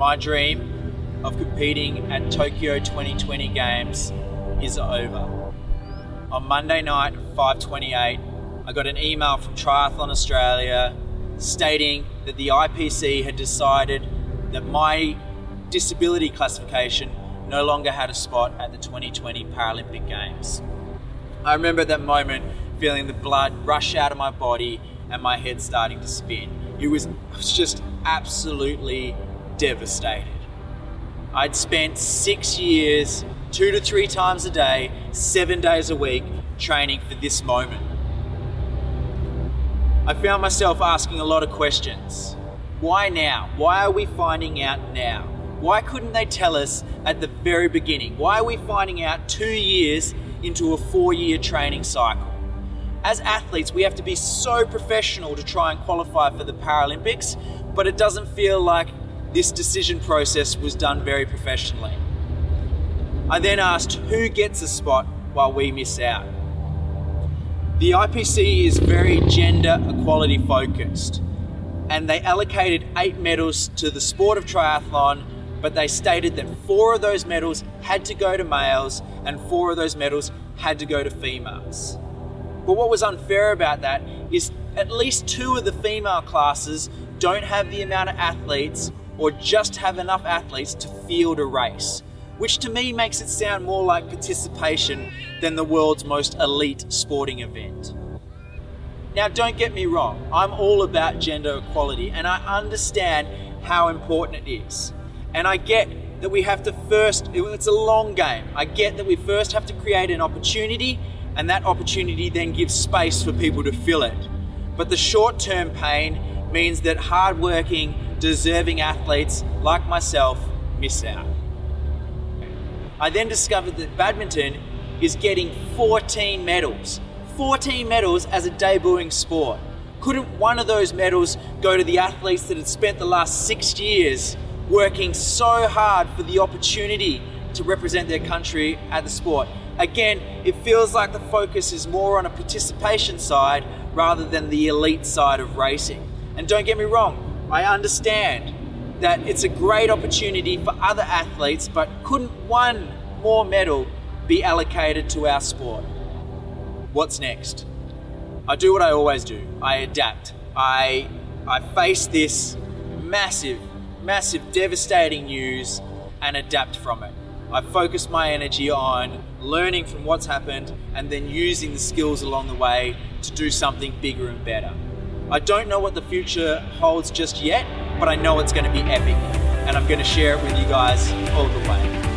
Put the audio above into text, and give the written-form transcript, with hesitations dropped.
My dream of competing at Tokyo 2020 Games is over. On Monday night, 5:28, I got an email from Triathlon Australia stating that the IPC had decided that my disability classification no longer had a spot at the 2020 Paralympic Games. I remember at that moment feeling the blood rush out of my body and my head starting to spin. I was just absolutely devastated. I'd spent 6 years, 2 to 3 times a day, 7 days a week, training for this moment. I found myself asking a lot of questions. Why now? Why are we finding out now? Why couldn't they tell us at the very beginning? Why are we finding out 2 years into a 4-year training cycle? As athletes, we have to be so professional to try and qualify for the Paralympics, but it doesn't feel like this decision process was done very professionally. I then asked, who gets a spot while we miss out? The IPC is very gender equality focused, and they allocated 8 medals to the sport of triathlon, but they stated that 4 of those medals had to go to males and 4 of those medals had to go to females. But what was unfair about that is at least 2 of the female classes don't have the amount of athletes or just have enough athletes to field a race, which to me makes it sound more like participation than the world's most elite sporting event. Now, don't get me wrong, I'm all about gender equality and I understand how important it is. And I get that we have to first, it's a long game. I get that we first have to create an opportunity, and that opportunity then gives space for people to fill it. But the short-term pain means that hardworking, deserving athletes like myself miss out. I then discovered that badminton is getting 14 medals. 14 medals as a debuting sport. Couldn't one of those medals go to the athletes that had spent the last 6 years working so hard for the opportunity to represent their country at the sport? Again, it feels like the focus is more on a participation side rather than the elite side of racing. And don't get me wrong, I understand that it's a great opportunity for other athletes, but couldn't one more medal be allocated to our sport? What's next? I do what I always do. I adapt. I face this massive, devastating news and adapt from it. I focus my energy on learning from what's happened and then using the skills along the way to do something bigger and better. I don't know what the future holds just yet, but I know it's going to be epic, and I'm going to share it with you guys all the way.